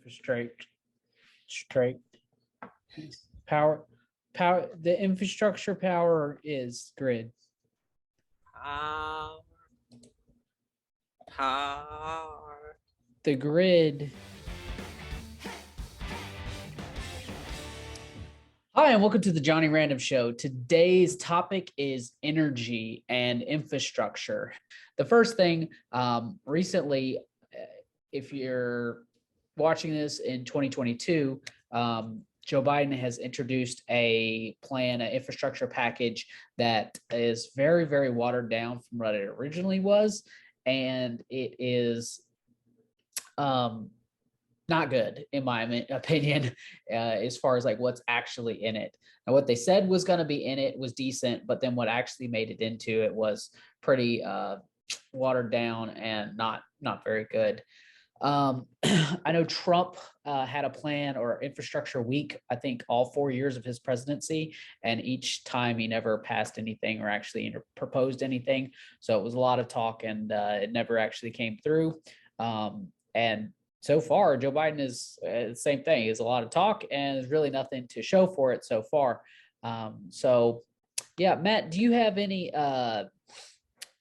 Straight, straight power, power. The infrastructure power is grid. Power. Power. The grid. Hi, and welcome to the Johnny Random Show. Today's topic is energy and infrastructure. The first thing, recently, if you're watching this in 2022, Joe Biden has introduced a plan, an infrastructure package that is very, very watered down from what it originally was. And it is not good, in my opinion, as far as like what's actually in it. And what they said was going to be in it was decent, but then what actually made it into it was pretty watered down and not very good. I know Trump had a plan or infrastructure week, I think all 4 years of his presidency, and each time he never passed anything or actually proposed anything. So it was a lot of talk and it never actually came through. And so far, Joe Biden is the same thing. It's a lot of talk and there's really nothing to show for it so far. So yeah, Matt, do you have any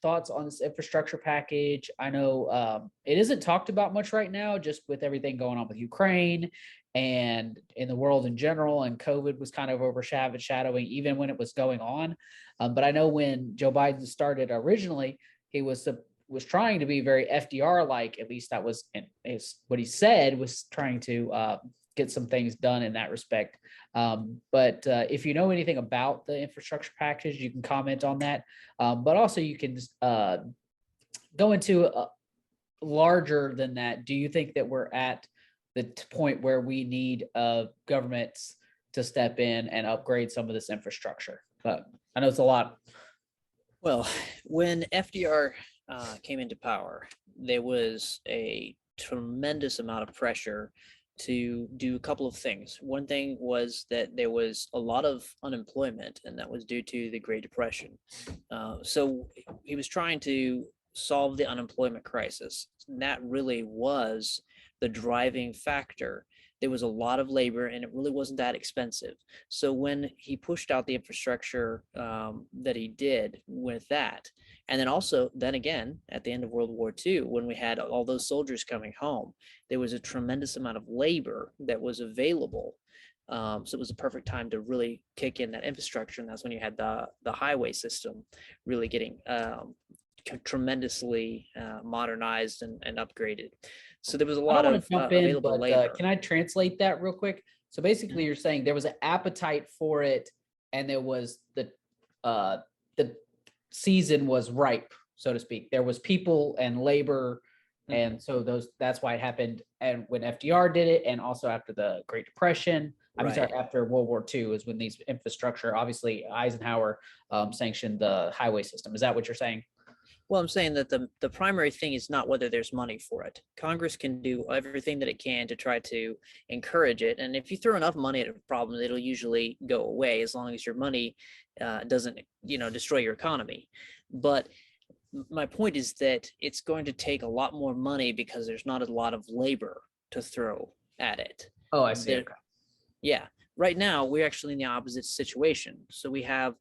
thoughts on this infrastructure package? I know it isn't talked about much right now, just with everything going on with Ukraine and in the world in general, and COVID was kind of overshadowing even when it was going on. But I know when Joe Biden started originally, he was trying to be very FDR-like. At least that was what he said, was trying to get some things done in that respect. But if you know anything about the infrastructure package, you can comment on that. But also you can go into larger than that. Do you think that we're at the point where we need governments to step in and upgrade some of this infrastructure? But I know it's a lot. Well, when FDR came into power, there was a tremendous amount of pressure to do a couple of things. One thing was that there was a lot of unemployment, and that was due to the Great Depression. So he was trying to solve the unemployment crisis. And that really was the driving factor. There was a lot of labor and it really wasn't that expensive. So when he pushed out the infrastructure that he did with that, and then again, at the end of World War II, when we had all those soldiers coming home, there was a tremendous amount of labor that was available. So it was a perfect time to really kick in that infrastructure. And that's when you had the highway system really getting tremendously modernized and upgraded. So there was a lot of available labor. Can I translate that real quick? So basically, you're saying there was an appetite for it, and there was the season was ripe, so to speak. There was people and labor, and so that's why it happened. And when FDR did it, and also after the Great Depression, after World War II is when these infrastructure, obviously Eisenhower sanctioned the highway system. Is that what you're saying? Well, I'm saying that the primary thing is not whether there's money for it. Congress can do everything that it can to try to encourage it. And if you throw enough money at a problem, it'll usually go away as long as your money doesn't, destroy your economy. But my point is that it's going to take a lot more money because there's not a lot of labor to throw at it. Oh, I see. Okay. Yeah. Right now, we're actually in the opposite situation. So we have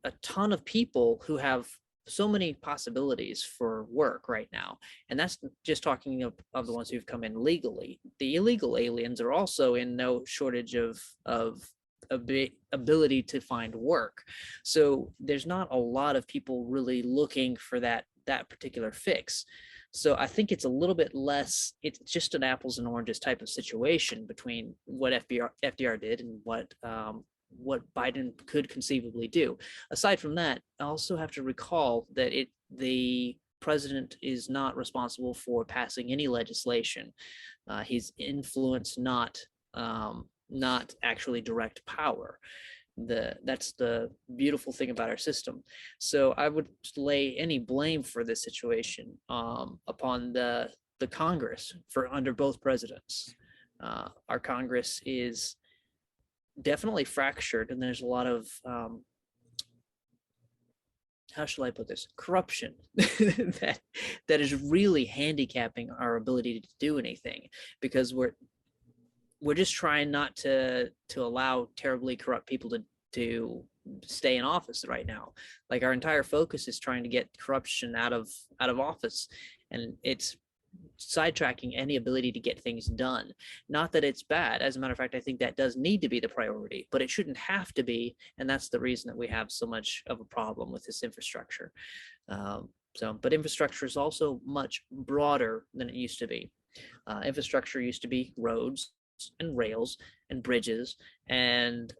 a ton of people who have so many possibilities for work right now. And that's just talking of the ones who've come in legally. The illegal aliens are also in no shortage of ability to find work. So there's not a lot of people really looking for that particular fix. So I think it's a little bit less, it's just an apples and oranges type of situation between what FDR did and what Biden could conceivably do. Aside from that, I also have to recall that the president is not responsible for passing any legislation. His influence not actually direct power. That's the beautiful thing about our system. So I would lay any blame for this situation upon the Congress for under both presidents. Our Congress is definitely fractured, and there's a lot of how shall I put this, corruption that is really handicapping our ability to do anything, because we're just trying not to allow terribly corrupt people to stay in office right now. Like our entire focus is trying to get corruption out of office, and it's sidetracking any ability to get things done. Not that it's bad. As a matter of fact, I think that does need to be the priority, but it shouldn't have to be. And that's the reason that we have so much of a problem with this infrastructure. But infrastructure is also much broader than it used to be. Infrastructure used to be roads and rails and bridges and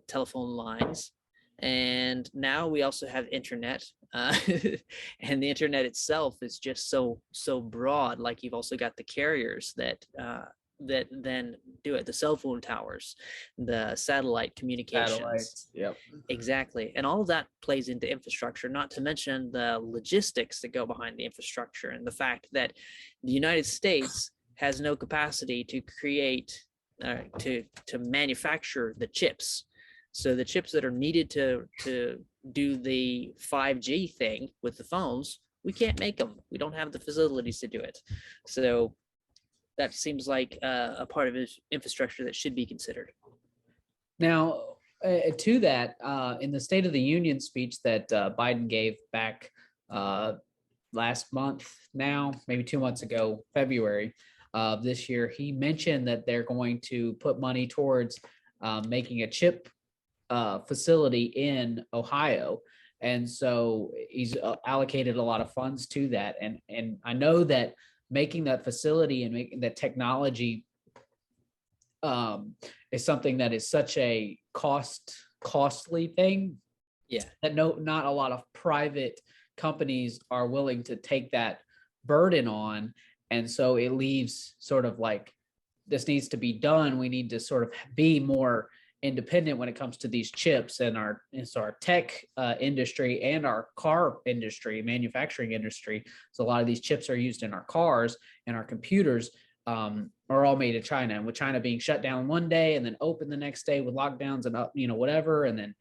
telephone lines. And now we also have internet, and the internet itself is just so broad. Like you've also got the carriers that then do it, the cell phone towers, the satellite communications. Satellites. Yep. Exactly. And all of that plays into infrastructure, not to mention the logistics that go behind the infrastructure, and the fact that the United States has no capacity to create, to manufacture the chips. So the chips that are needed to do the 5G thing with the phones, we can't make them. We don't have the facilities to do it. So that seems like a part of his infrastructure that should be considered. Now, to that, in the State of the Union speech that Biden gave back last month, now maybe 2 months ago, February of this year, he mentioned that they're going to put money towards making a chip facility in Ohio. And so he's allocated a lot of funds to that. And I know that making that facility and making that technology is something that is such a costly thing. Yeah. That not a lot of private companies are willing to take that burden on. And so it leaves sort of like, this needs to be done. We need to sort of be more independent when it comes to these chips, and our tech industry and our car industry, manufacturing industry. So a lot of these chips are used in our cars and our computers are all made in China. And with China being shut down one day and then open the next day with lockdowns and whatever, and then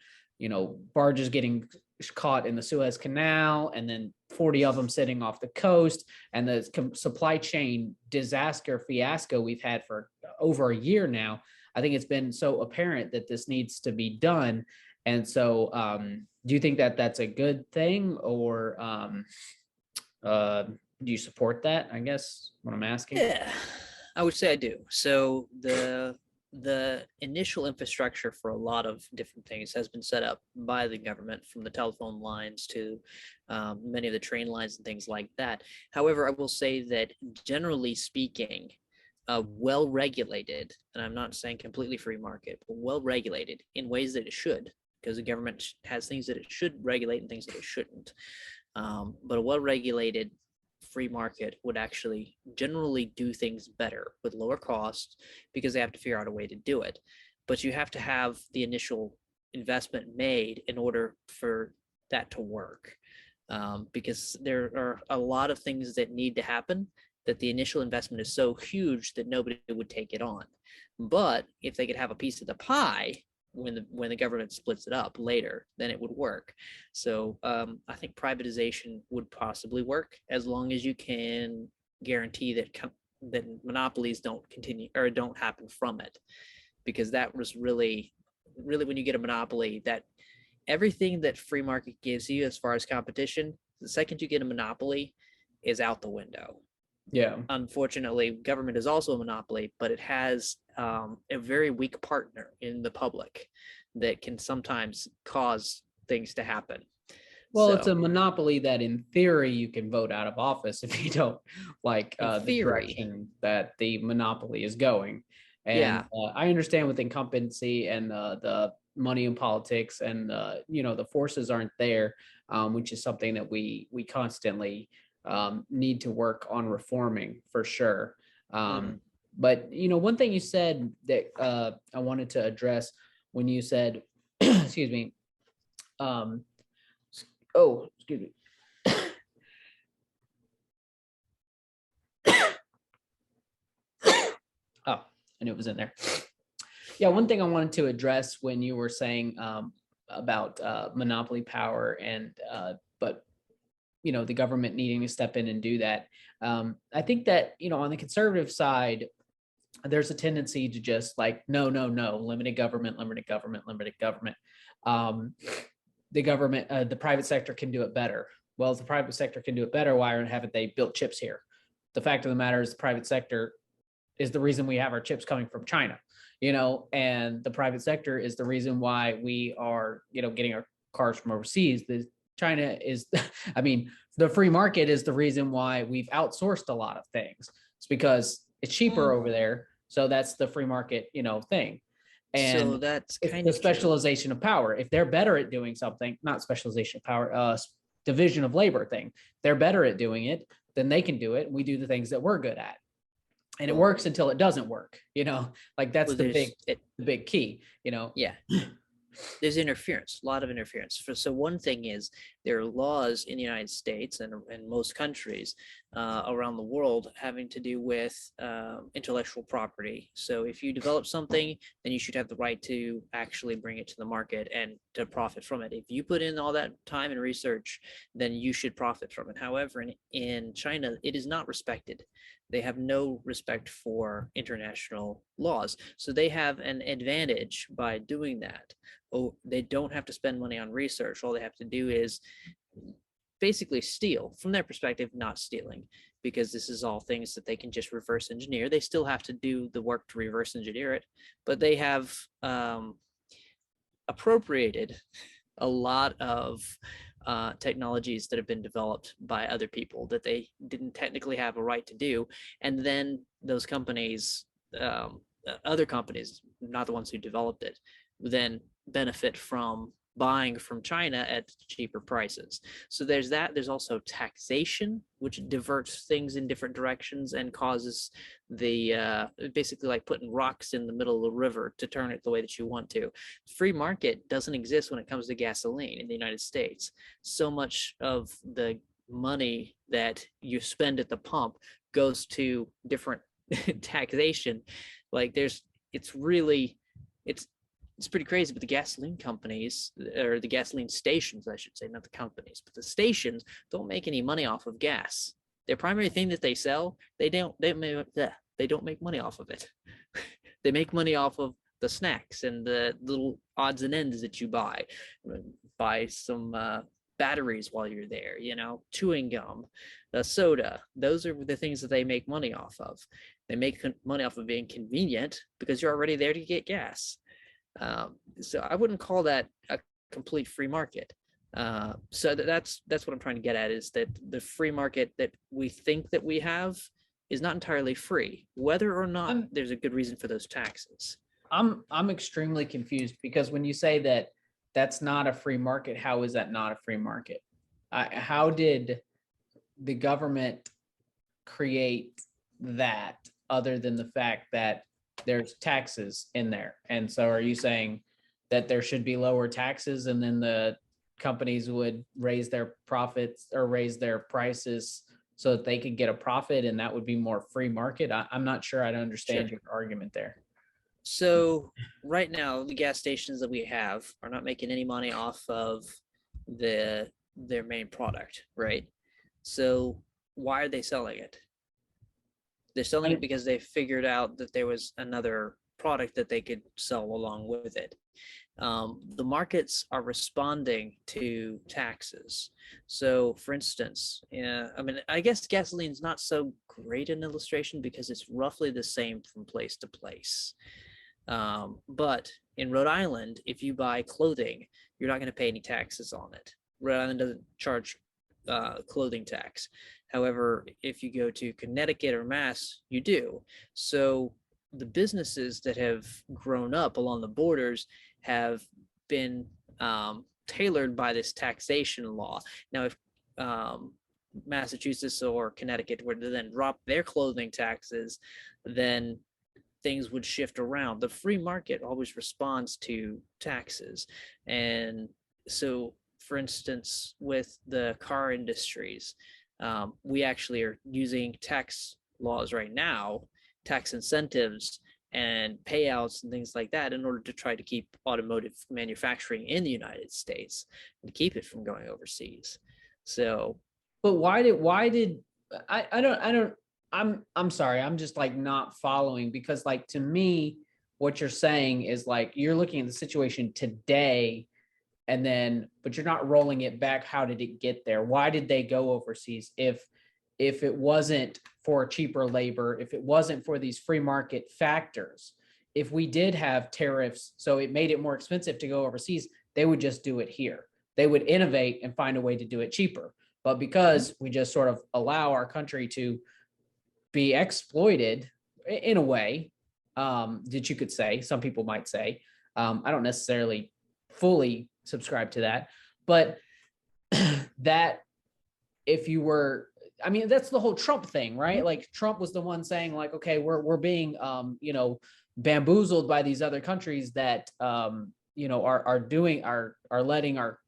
barges getting caught in the Suez Canal, and then 40 of them sitting off the coast, and the supply chain disaster fiasco we've had for over a year now. I think it's been so apparent that this needs to be done. And so do you think that that's a good thing, or do you support that? I guess what I'm asking. Yeah, I would say I do. So the initial infrastructure for a lot of different things has been set up by the government, from the telephone lines to many of the train lines and things like that. However, I will say that generally speaking, well-regulated, and I'm not saying completely free market, but well-regulated in ways that it should, because the government has things that it should regulate and things that it shouldn't. But a well-regulated free market would actually generally do things better with lower costs, because they have to figure out a way to do it. But you have to have the initial investment made in order for that to work, because there are a lot of things that need to happen, that the initial investment is so huge that nobody would take it on. But if they could have a piece of the pie when the government splits it up later, then it would work. So I think privatization would possibly work, as long as you can guarantee that monopolies don't continue or don't happen from it, because that was really when you get a monopoly, that everything that free market gives you as far as competition, the second you get a monopoly, is out the window. Yeah. Unfortunately, government is also a monopoly, but it has a very weak partner in the public that can sometimes cause things to happen. Well, it's a monopoly that in theory you can vote out of office if you don't like the direction that the monopoly is going. And I understand with incumbency and the money in politics, and the forces aren't there, which is something that we constantly need to work on reforming for sure. But one thing you said that I wanted to address when you said, excuse me, excuse me. Oh, I knew it was in there. Yeah, one thing I wanted to address when you were saying about monopoly power, and but the government needing to step in and do that. I think that on the conservative side, there's a tendency to just like, no, no, no, limited government, limited government, limited government. Um, the government, the private sector can do it better. Well, if the private sector can do it better, why haven't they built chips here? The fact of the matter is, the private sector is the reason we have our chips coming from China, and the private sector is the reason why we are, getting our cars from overseas. China is, I mean, the free market is the reason why we've outsourced a lot of things. It's because it's cheaper over there. So that's the free market, thing. So And that's it's kind the of true. specialization of power. If they're better at doing something, not specialization of power, division of labor thing, they're better at doing it, then they can do it. And we do the things that we're good at. And it Well, works until it doesn't work, like that's well, the big key, yeah, there's interference, a lot of interference. So one thing is there are laws in the United States and in most countries around the world having to do with intellectual property. So if you develop something, then you should have the right to actually bring it to the market and to profit from it. If you put in all that time and research, then you should profit from it. However, in China, it is not respected. They have no respect for international laws. So they have an advantage by doing that. Oh, they don't have to spend money on research. All they have to do is basically steal. From their perspective, not stealing, because this is all things that they can just reverse engineer. They still have to do the work to reverse engineer it, but they have appropriated a lot of technologies that have been developed by other people that they didn't technically have a right to do. And then those companies, other companies, not the ones who developed it, then benefit from buying from China at cheaper prices. So there's that. There's also taxation, which diverts things in different directions and causes the basically like putting rocks in the middle of the river to turn it the way that you want to. Free market doesn't exist when it comes to gasoline in the United States. So much of the money that you spend at the pump goes to different taxation. Like it's really, it's pretty crazy, but the gasoline companies, or the gasoline stations, I should say, not the companies, but the stations don't make any money off of gas. Their primary thing that they sell, they don't make money off of it. They make money off of the snacks and the little odds and ends that you buy some batteries while you're there, chewing gum, soda. Those are the things that they make money off of. They make money off of being convenient because you're already there to get gas. So I wouldn't call that a complete free market. So that's what I'm trying to get at, is that the free market that we think that we have is not entirely free, whether or not there's a good reason for those taxes. I'm extremely confused, because when you say that that's not a free market, how is that not a free market? How did the government create that, other than the fact that there's taxes in there? And so are you saying that there should be lower taxes, and then the companies would raise their profits or raise their prices so that they could get a profit, and that would be more free market? I'm not sure I understand your argument there. So right now, the gas stations that we have are not making any money off of their main product, right? So why are they selling it? They're selling it because they figured out that there was another product that they could sell along with it. The markets are responding to taxes. So, for instance, I guess gasoline is not so great an illustration because it's roughly the same from place to place. But in Rhode Island, if you buy clothing, you're not going to pay any taxes on it. Rhode Island doesn't charge clothing tax. However, if you go to Connecticut or Mass, you do. So the businesses that have grown up along the borders have been tailored by this taxation law. Now, if Massachusetts or Connecticut were to then drop their clothing taxes, then things would shift around. The free market always responds to taxes. And so, for instance, with the car industries, we actually are using tax laws right now, tax incentives and payouts and things like that, in order to try to keep automotive manufacturing in the United States and keep it from going overseas. So, but why did I don't I'm sorry, I'm just like not following, because like to me, what you're saying is like you're looking at the situation today, and then but you're not rolling it back. How did it get there? Why did they go overseas? If it wasn't for cheaper labor, if it wasn't for these free market factors, if we did have tariffs, so it made it more expensive to go overseas, they would just do it here. They would innovate and find a way to do it cheaper. But because we just sort of allow our country to be exploited in a way, that you could say, some people might say, I don't necessarily fully subscribe to that, but that if you were, I mean, that's the whole Trump thing, right? Like Trump was the one saying like, okay, we're being, bamboozled by these other countries that, are letting our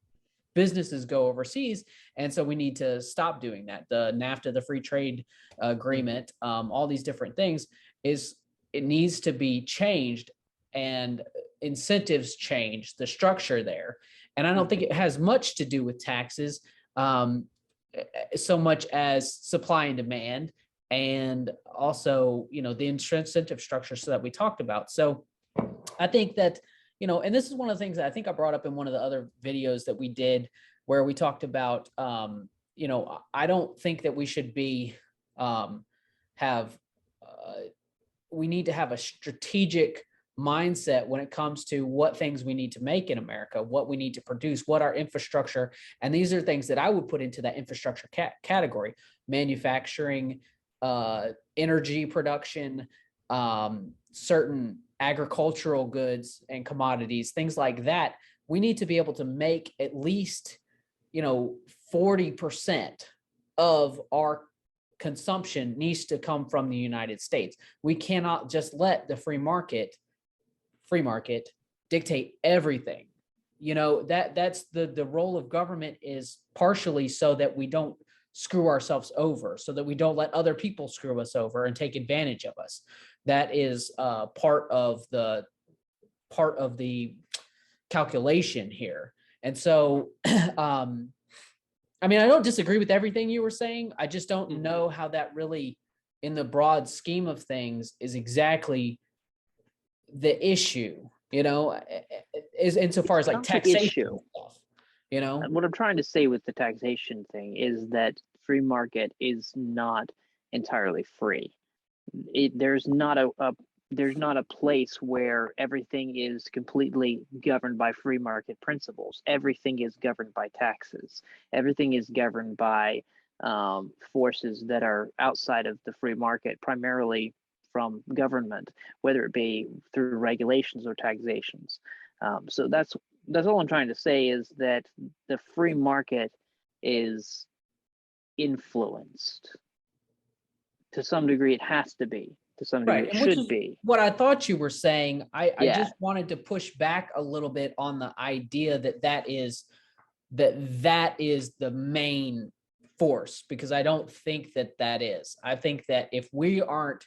businesses go overseas. And so we need to stop doing that. The NAFTA, the free trade agreement, all these different things it needs to be changed, and incentives change the structure there. And I don't think it has much to do with taxes, so much as supply and demand, and also, the incentive structure, so that we talked about. So I think that, and this is one of the things that I think I brought up in one of the other videos that we did, where we talked about, I don't think that we should be, have, we need to have a strategic mindset when it comes to what things we need to make in America, what we need to produce, what our infrastructure, and these are things that I would put into that infrastructure category: manufacturing, energy production, certain agricultural goods and commodities, things like that. We need to be able to make at least, 40% of our consumption needs to come from the United States. We cannot just let the free market dictate everything. That's the role of government, is partially so that we don't screw ourselves over, so that we don't let other people screw us over and take advantage of us. That is part of the calculation here. And so I mean, I don't disagree with everything you were saying. I just don't know how that really, in the broad scheme of things, is exactly the issue, is insofar as like taxation stuff, What I'm trying to say with the taxation thing is that free market is not entirely free. There's not a place where everything is completely governed by free market principles. Everything is governed by taxes. Everything is governed by forces that are outside of the free market, primarily from government, whether it be through regulations or taxations. So that's all I'm trying to say, is that the free market is influenced to some degree. It has to be. To some degree, right, it and which should is be. what I thought you were saying. I Yeah. just wanted to push back a little bit on the idea that is the main force, because I don't think that is. I think that if we aren't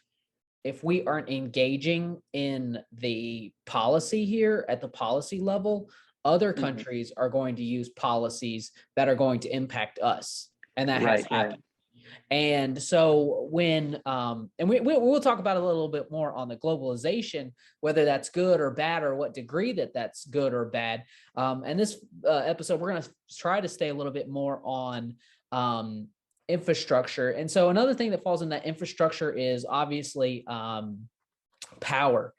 engaging in the policy here at the policy level, other countries are going to use policies that are going to impact us, and that has happened. And so when and we'll talk about it a little bit more on the globalization, whether that's good or bad, or what degree that's good or bad. And this episode, we're going to try to stay a little bit more on infrastructure. And so another thing that falls in that infrastructure is obviously power.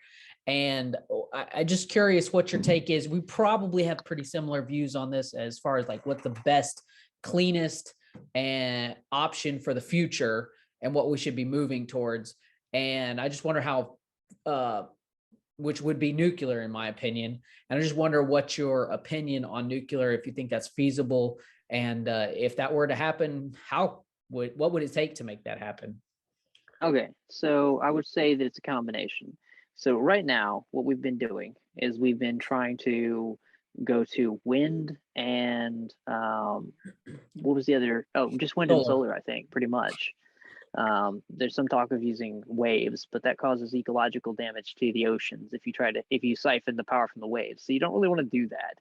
And I just curious what your take is. We probably have pretty similar views on this, as far as like what's the best, cleanest and option for the future, and what we should be moving towards. And I just wonder how, which would be nuclear, in my opinion. And I just wonder what your opinion on nuclear, if you think that's feasible, and if that were to happen, what would it take to make that happen? Okay, so I would say that it's a combination. So right now, what we've been doing is we've been trying to go to wind and what was the other? Oh, just wind and solar, I think, pretty much. There's some talk of using waves, but that causes ecological damage to the oceans if you siphon the power from the waves. So you don't really want to do that.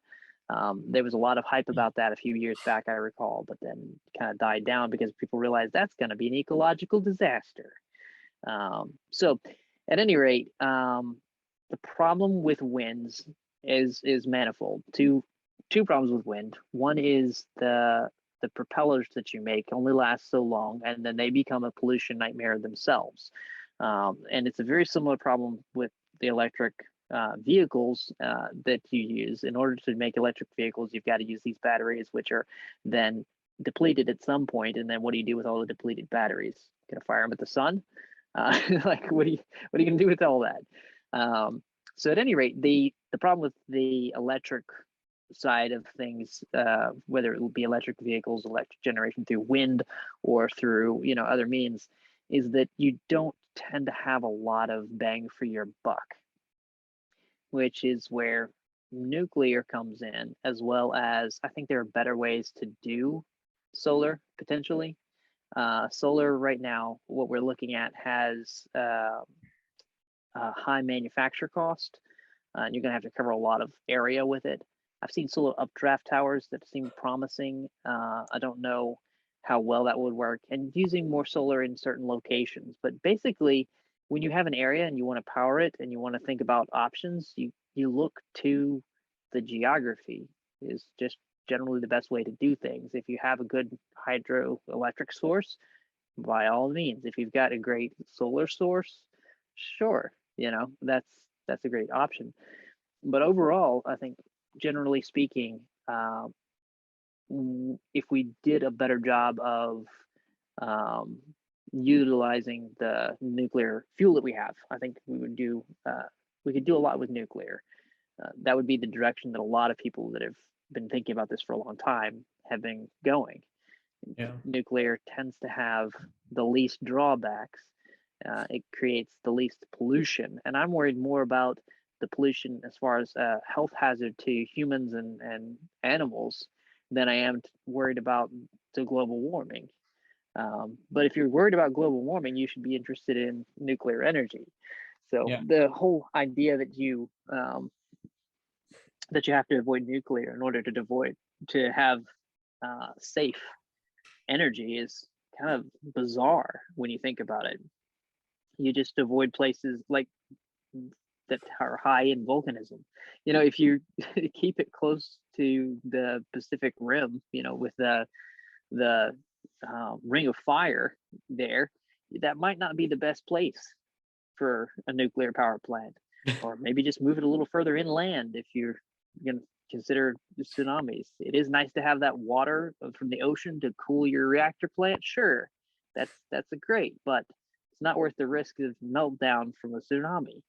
There was a lot of hype about that a few years back, I recall, but then kind of died down because people realized that's going to be an ecological disaster. So at any rate, the problem with winds is manifold. Two problems with wind. One is the propellers that you make only last so long, and then they become a pollution nightmare themselves. And it's a very similar problem with the electric vehicles that you use. In order to make electric vehicles, you've got to use these batteries, which are then depleted at some point. And then what do you do with all the depleted batteries? Gonna fire them at the sun? Like what are you gonna do with all that? So at any rate, the problem with the electric side of things, whether it will be electric vehicles, electric generation through wind or through other means, is that you don't tend to have a lot of bang for your buck, which is where nuclear comes in, as well as I think there are better ways to do solar potentially. Solar right now, what we're looking at has a high manufacture cost. And you're going to have to cover a lot of area with it. I've seen solar updraft towers that seem promising. I don't know how well that would work, and using more solar in certain locations. But basically, when you have an area and you want to power it and you want to think about options, you look to the geography is just generally the best way to do things. If you have a good hydroelectric source, by all means. If you've got a great solar source, sure, that's a great option. But overall, I think generally speaking, if we did a better job of um, utilizing the nuclear fuel that we have, I think we could do a lot with nuclear. That would be the direction that a lot of people that have been thinking about this for a long time have been going. Yeah. Nuclear tends to have the least drawbacks. It creates the least pollution, and I'm worried more about the pollution as far as health hazard to humans and animals than I am worried about the global warming. But if you're worried about global warming, you should be interested in nuclear energy. So Yeah. the whole idea that you have to avoid nuclear in order to have safe energy is kind of bizarre when you think about it. You just avoid places like that are high in volcanism. If you keep it close to the Pacific Rim, with the Ring of Fire there, that might not be the best place for a nuclear power plant. Or maybe just move it a little further inland if you're going to consider tsunamis. It is nice to have that water from the ocean to cool your reactor plant. Sure, that's a great, but it's not worth the risk of meltdown from a tsunami.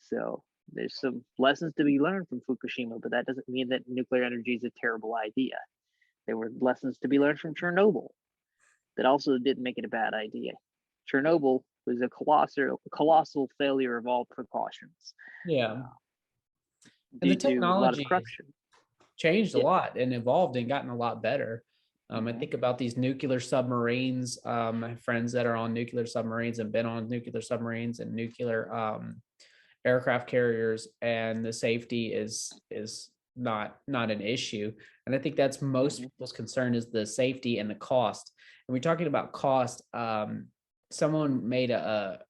So there's some lessons to be learned from Fukushima, but that doesn't mean that nuclear energy is a terrible idea. There were lessons to be learned from Chernobyl that also didn't make it a bad idea. Chernobyl was a colossal failure of all precautions Yeah. And the due to a lot of technology has corruption. changed a Yeah. lot and evolved and gotten a lot better. I Mm-hmm. think about these nuclear submarines. I have friends that are on nuclear submarines and been on nuclear submarines and nuclear aircraft carriers, and the safety is not an issue. And I think that's most Mm-hmm. people's concern is the safety and the cost. And we're talking about cost. Someone made a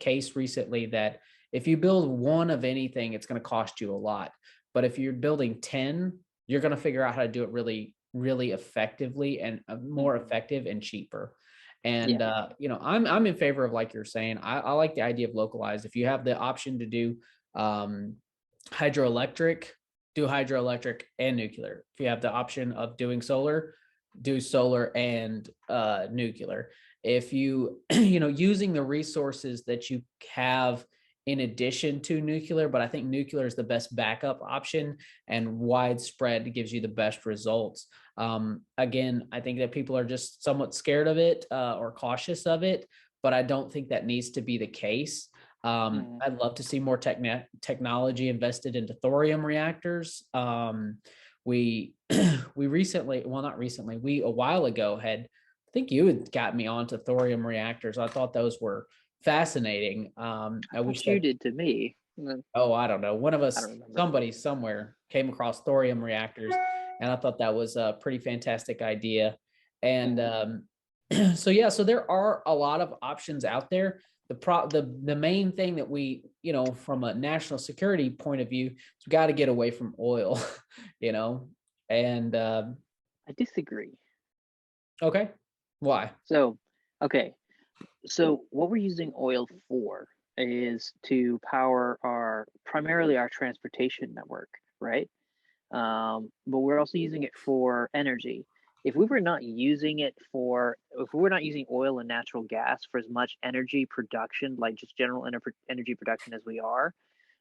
case recently that if you build one of anything, it's going to cost you a lot. But if you're building 10, you're going to figure out how to do it really, really effectively and more Mm-hmm. effective and cheaper. Yeah. And I'm in favor of, like you're saying, I like the idea of localized. If you have the option to do um, hydroelectric, do hydroelectric and nuclear. If you have the option of doing solar, do solar and nuclear. If you using the resources that you have in addition to nuclear, but I think nuclear is the best backup option, and widespread gives you the best results. Again, I think that people are just somewhat scared of it or cautious of it, but I don't think that needs to be the case. Mm-hmm. I'd love to see more technology invested into thorium reactors. We we recently, well, not recently, we a while ago had, I think you had got me onto thorium reactors. I thought those were fascinating. I I wish thought you that, did to me. oh, I don't know, one of I us, don't remember. somebody somewhere came across thorium reactors, and I thought that was a pretty fantastic idea. And Mm-hmm. so yeah, so there are a lot of options out there. the main thing that we, from a national security point of view, is we got to get away from oil, and I disagree. okay, why? So, okay, so what we're using oil for is to power primarily our transportation network, right? But we're also using it for energy. If we were not using it for, if we were not using oil and natural gas for as much energy production, like just general energy production as we are,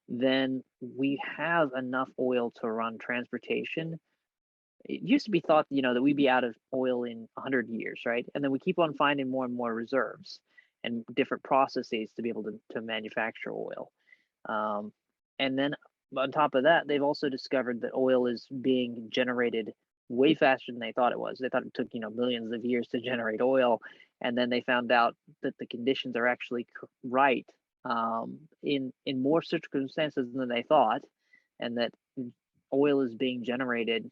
then we have enough oil to run transportation. It used to be thought, that we'd be out of oil in 100 years, right? And then we keep on finding more and more reserves and different processes to be able to manufacture oil. Um, and then on top of that, they've also discovered that oil is being generated way faster than they thought it was. They thought it took, millions of years to generate oil. And then they found out that the conditions are actually right, in more circumstances than they thought, and that oil is being generated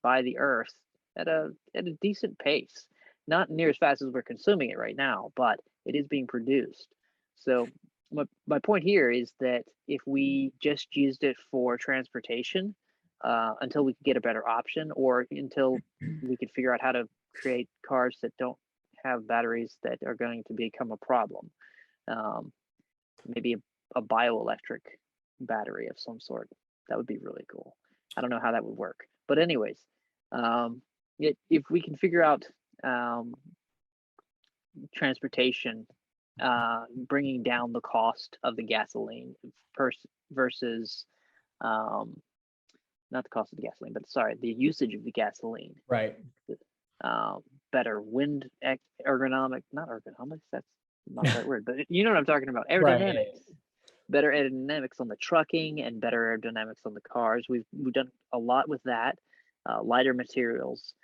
by the earth at a decent pace. Not near as fast as we're consuming it right now, but it is being produced. So my point here is that if we just used it for transportation, until we could get a better option, or until we could figure out how to create cars that don't have batteries that are going to become a problem, maybe a bioelectric battery of some sort, that would be really cool. I don't know how that would work, but anyways, if we can figure out transportation, bringing down the cost of the gasoline versus, not the cost of the gasoline, but sorry, the usage of the gasoline. Right. Better wind ergonomic, not ergonomics, that's not the right word, but you know what I'm talking about, Right. aerodynamics. Better aerodynamics on the trucking and better aerodynamics on the cars. We've done a lot with that. Lighter materials.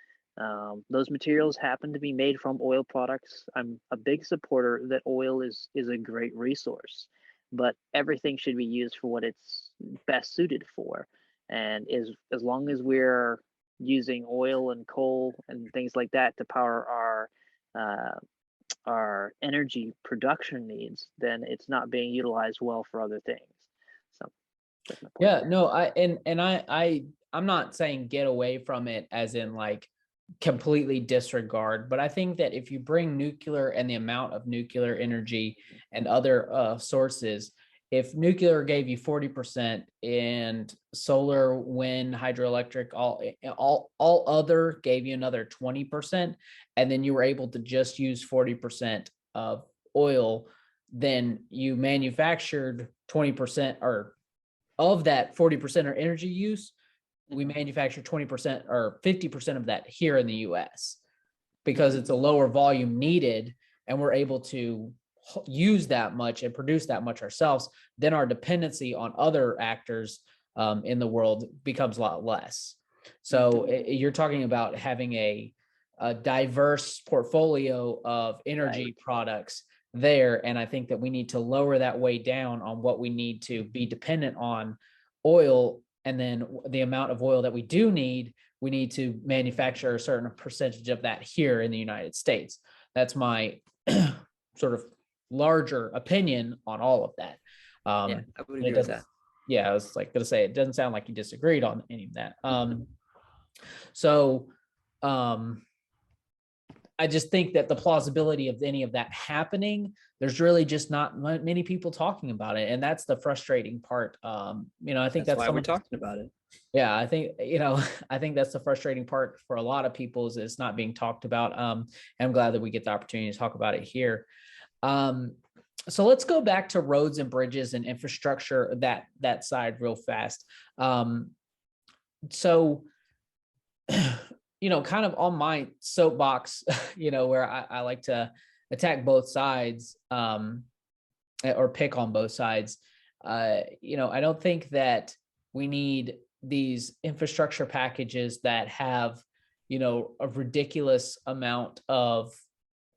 Those materials happen to be made from oil products. I'm a big supporter that oil is a great resource, but everything should be used for what it's best suited for. And as long as we're using oil and coal and things like that to power our energy production needs, then it's not being utilized well for other things. So that's my point. Yeah, no, I'm not saying get away from it as in like completely disregard, but I think that if you bring nuclear and the amount of nuclear energy and other sources, if nuclear gave you 40% and solar, wind, hydroelectric, all other gave you another 20%, and then you were able to just use 40% of oil, then you manufactured 20% or of that 40% or energy use, we manufacture 20% or 50% of that here in the US because it's a lower volume needed and we're able to use that much and produce that much ourselves. Then our dependency on other actors in the world becomes a lot less. So you're talking about having a diverse portfolio of energy products there. And I think that we need to lower that way down on what we need to be dependent on oil. And then the amount of oil that we do need, we need to manufacture a certain percentage of that here in the United States. That's my sort of larger opinion on all of that. Yeah, I would agree with that. Yeah, I was like going to say, it doesn't sound like you disagreed on any of that. So I just think that the plausibility of any of that happening, there's really just not many people talking about it. And that's the frustrating part. I think that's why we're talking about it. Yeah, I think, I think that's the frustrating part for a lot of people is it's not being talked about. I'm glad that we get the opportunity to talk about it here. So let's go back to roads and bridges and infrastructure, that side real fast. So kind of on my soapbox, where I like to attack both sides, or pick on both sides. I don't think that we need these infrastructure packages that have, a ridiculous amount of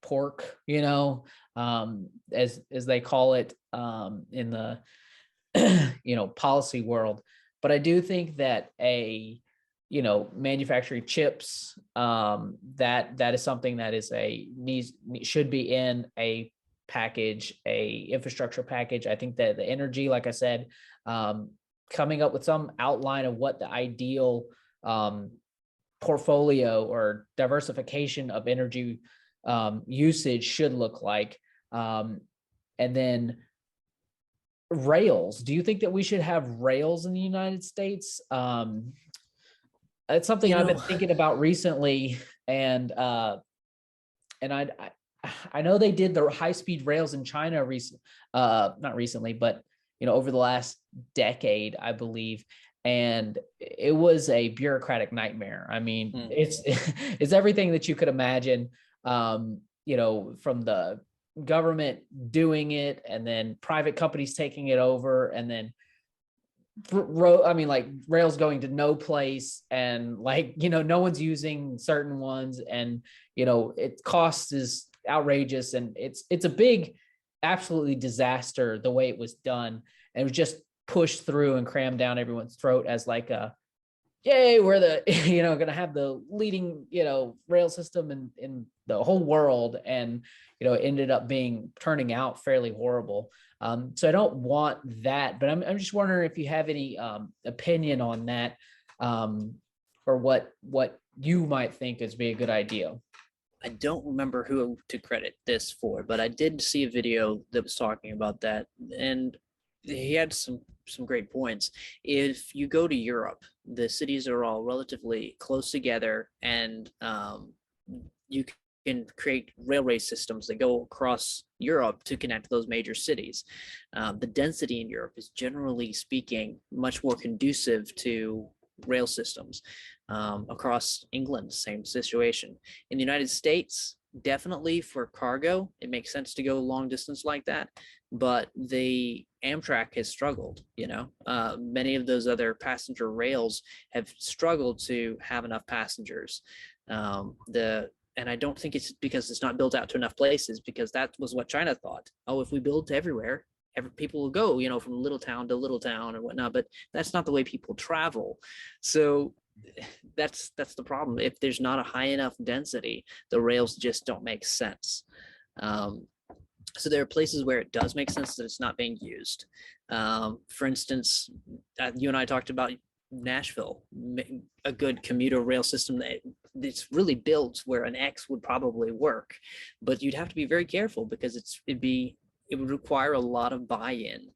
pork, as they call it, in the, policy world. But I do think that manufacturing chips, that is something that is should be in a package, a infrastructure package. I think that the energy, like I said, coming up with some outline of what the ideal portfolio or diversification of energy usage should look like. And then rails. Do you think that we should have rails in the United States? It's something I've been thinking about recently, and I know they did the high-speed rails in China not recently, but over the last decade, I believe. And it was a bureaucratic nightmare. I mean, it's everything that you could imagine, from the government doing it, and then private companies taking it over, and then rails going to no place, and no one's using certain ones, and it cost is outrageous, and it's a big, absolutely disaster the way it was done. And it was just pushed through and crammed down everyone's throat as like a, yay, we're the going to have the leading rail system in the whole world, and it ended up turning out fairly horrible. So I don't want that, but I'm just wondering if you have any opinion on that, or what you might think is be a good idea. I don't remember who to credit this for, but I did see a video that was talking about that, and he had some great points. If you go to Europe, the cities are all relatively close together, and you can create railway systems that go across Europe to connect those major cities. The density in Europe is, generally speaking, much more conducive to rail systems. Across England, same situation. In the United States, definitely for cargo, it makes sense to go long distance like that, but the Amtrak has struggled. Many of those other passenger rails have struggled to have enough passengers. And I don't think it's because it's not built out to enough places, because that was what China thought. Oh, if we build to everywhere, people will go, from little town to little town and whatnot. But that's not the way people travel. So that's the problem. If there's not a high enough density, the rails just don't make sense. So there are places where it does make sense that it's not being used. For instance, you and I talked about Nashville, a good commuter rail system that it's really built where an X would probably work, but you'd have to be very careful, because it would require a lot of buy-in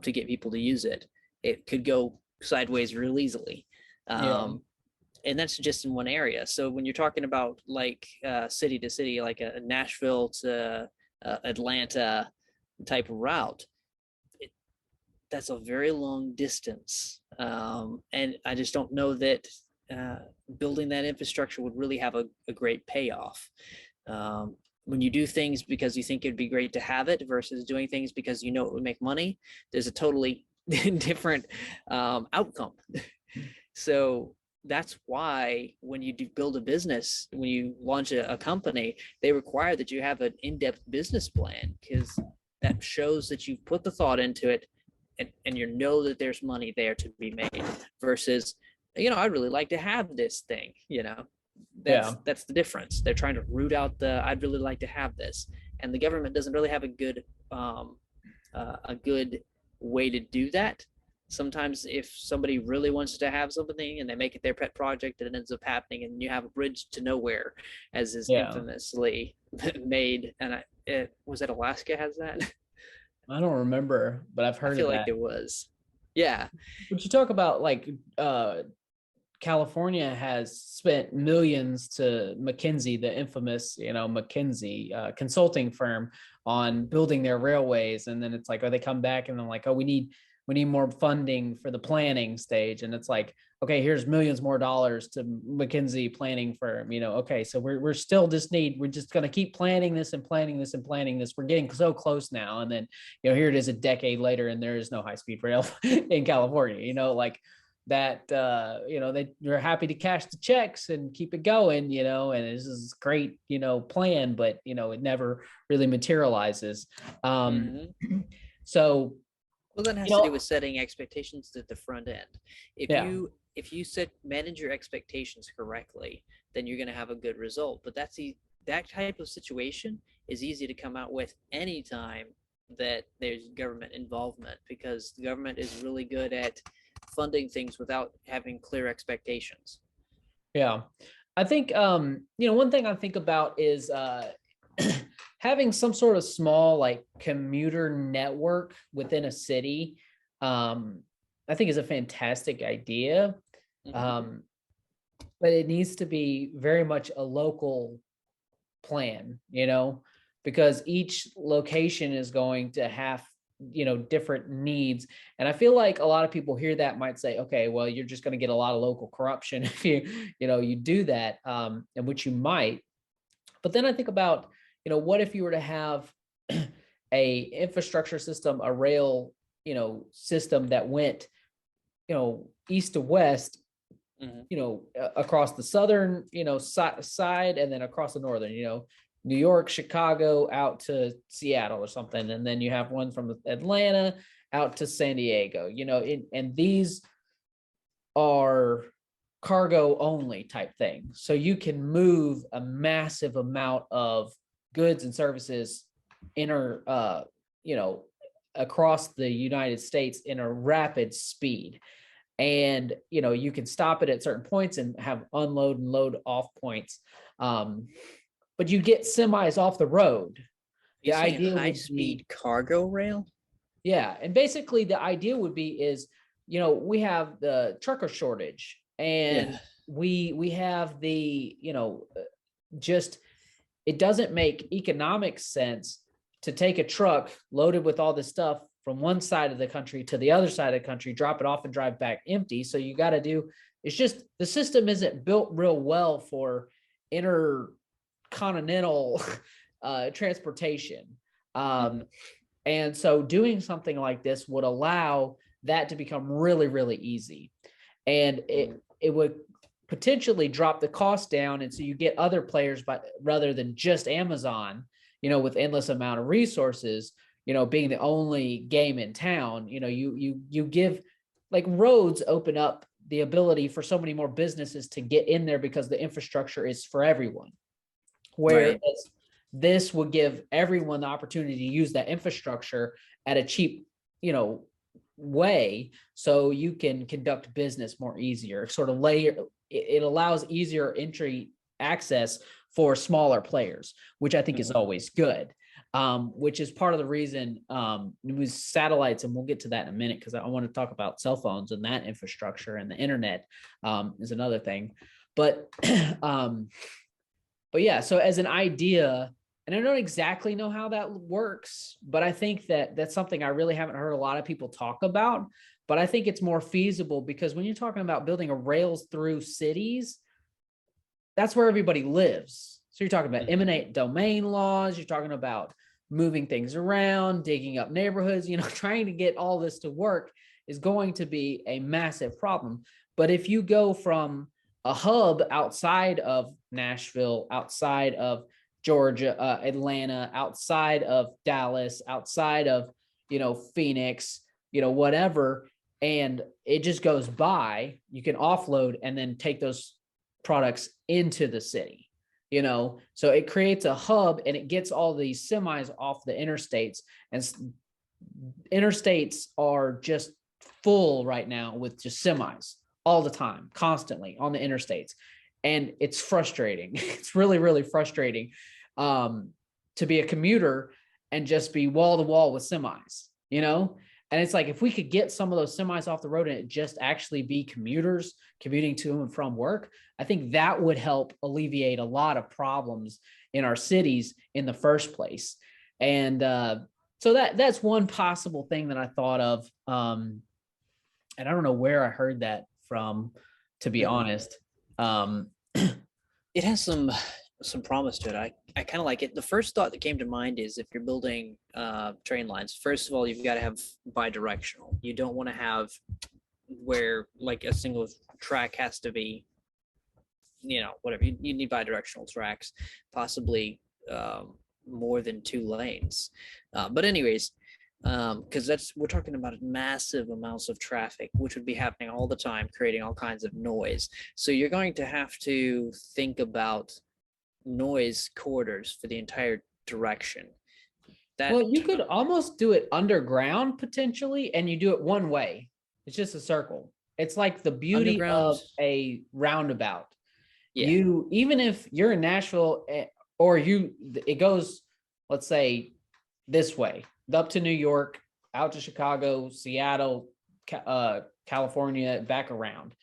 to get people to use it. It could go sideways real easily. And that's just in one area. So when you're talking about like city to city, like a Nashville to Atlanta type of route, that's a very long distance. And I just don't know that building that infrastructure would really have a great payoff. When you do things because you think it'd be great to have it versus doing things because it would make money, there's a totally different outcome. So that's why when you build a business, when you launch a company, they require that you have an in-depth business plan, because that shows that you've put the thought into it, and you know that there's money there to be made, versus, I'd really like to have this thing, that's the difference. They're trying to root out I'd really like to have this, and the government doesn't really have a good way to do that. Sometimes if somebody really wants to have something and they make it their pet project, and it ends up happening, and you have a bridge to nowhere, as is infamously made. And was it Alaska has that? I don't remember, but I've heard of that. I feel like it was. Yeah. But you talk about like California has spent millions to McKinsey, the infamous, McKinsey consulting firm, on building their railways. And then it's like, they come back and they're like, we need more funding for the planning stage. And it's like, okay, here's millions more dollars to McKinsey planning firm, okay, so we're still we're just going to keep planning this and planning this and planning this. We're getting so close now. And then, here it is a decade later, and there is no high-speed rail in California, like that, they're happy to cash the checks and keep it going, and this is great, plan, but, it never really materializes. So, well, that has to do with setting expectations at the front end. If you manage your expectations correctly, then you're going to have a good result. But that's that type of situation is easy to come out with anytime that there's government involvement, because the government is really good at funding things without having clear expectations. Yeah. I think one thing I think about is having some sort of small like commuter network within a city. I think is a fantastic idea. But it needs to be very much a local plan, because each location is going to have, different needs. And I feel like a lot of people hear that might say, okay, well, you're just going to get a lot of local corruption if you do that, and which you might. But then I think about, what if you were to have a infrastructure system, a rail, system that went, east to west, across the southern, side, and then across the northern, New York, Chicago, out to Seattle or something. And then you have one from Atlanta out to San Diego, and these are cargo only type thing. So you can move a massive amount of goods and services across the United States in a rapid speed. And you can stop it at certain points and have unload and load off points, but you get semis off the road. The idea high speed cargo rail. Yeah, and basically the idea would be is we have the trucker shortage, and we have the just it doesn't make economic sense to take a truck loaded with all this stuff from one side of the country to the other side of the country, drop it off and drive back empty. So you got to it's just the system isn't built real well for intercontinental transportation. And so doing something like this would allow that to become really, really easy. And it would potentially drop the cost down. And so you get other players, rather than just Amazon, with endless amount of resources, being the only game in town. You give, like, roads open up the ability for so many more businesses to get in there because the infrastructure is for everyone. Whereas this would give everyone the opportunity to use that infrastructure at a cheap, way, so you can conduct business more easier, sort of it allows easier entry access for smaller players, which I think is always good. Which is part of the reason with satellites, and we'll get to that in a minute because I want to talk about cell phones and that infrastructure, and the internet is another thing. But yeah, so as an idea, and I don't exactly know how that works, but I think that that's something I really haven't heard a lot of people talk about. But I think it's more feasible because when you're talking about building a rails through cities, that's where everybody lives. So you're talking about eminent domain laws, you're talking about moving things around, digging up neighborhoods, trying to get all this to work is going to be a massive problem. But if you go from a hub outside of Nashville, outside of Georgia, Atlanta, outside of Dallas, outside of, Phoenix, whatever, and it just goes by, you can offload and then take those products into the city. So it creates a hub and it gets all these semis off the interstates, and interstates are just full right now with just semis all the time, constantly on the interstates. And it's frustrating. It's really, really frustrating to be a commuter and just be wall to wall with semis, And it's like, if we could get some of those semis off the road and it just actually be commuters commuting to and from work, I think that would help alleviate a lot of problems in our cities in the first place. And so that's one possible thing that I thought of. And I don't know where I heard that from, to be honest. It has some promise to it. I kind of like it. The first thought that came to mind is, if you're building train lines, first of all, you've got to have bi-directional. You don't want to have where like a single track has to be, whatever. You need bi-directional tracks, possibly more than 2 lanes. But anyways, because we're talking about massive amounts of traffic, which would be happening all the time, creating all kinds of noise. So you're going to have to think about noise corridors for the entire direction. That Well, you could almost do it underground potentially, and you do it one way. It's just a circle. It's like the beauty underground, of a roundabout. yeah, You, even if you're in Nashville, or it goes, let's say, this way, up to New York, out to Chicago, Seattle, California, back around.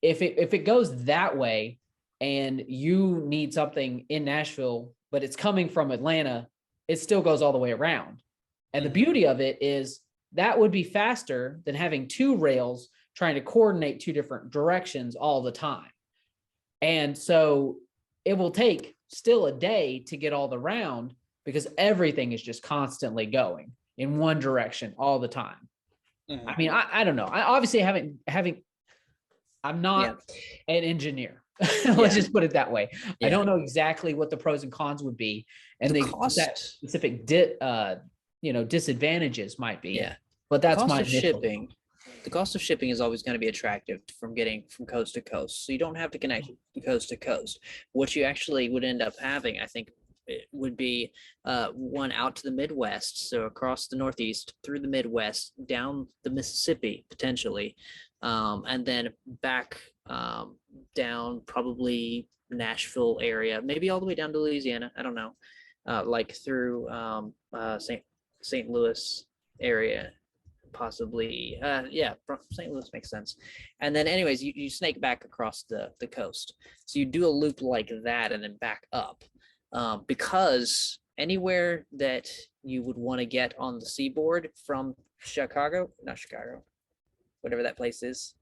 If it goes that way, and you need something in Nashville, but it's coming from Atlanta, it still goes all the way around. And the beauty of it is that would be faster than having two rails trying to coordinate two different directions all the time. And so it will take still a day to get all the round, because everything is just constantly going in one direction all the time. I mean, I don't know. I obviously I'm not an engineer. Let's just put it that way. I don't know exactly what the pros and cons would be, and the that specific disadvantages might be. Yeah, but that's cost my of shipping. The cost of shipping is always going to be attractive from getting from coast to coast. So you don't have to connect coast to coast. What you actually would end up having, I think, it would be one out to the Midwest, so across the Northeast, through the Midwest, down the Mississippi potentially, and then back down probably Nashville area, maybe all the way down to Louisiana. I don't know, like through St. Louis area, possibly. Yeah, St. Louis makes sense. And then anyways, you snake back across the coast. So you do a loop like that and then back up. Because anywhere that you would want to get on the seaboard from not Chicago, whatever that place is,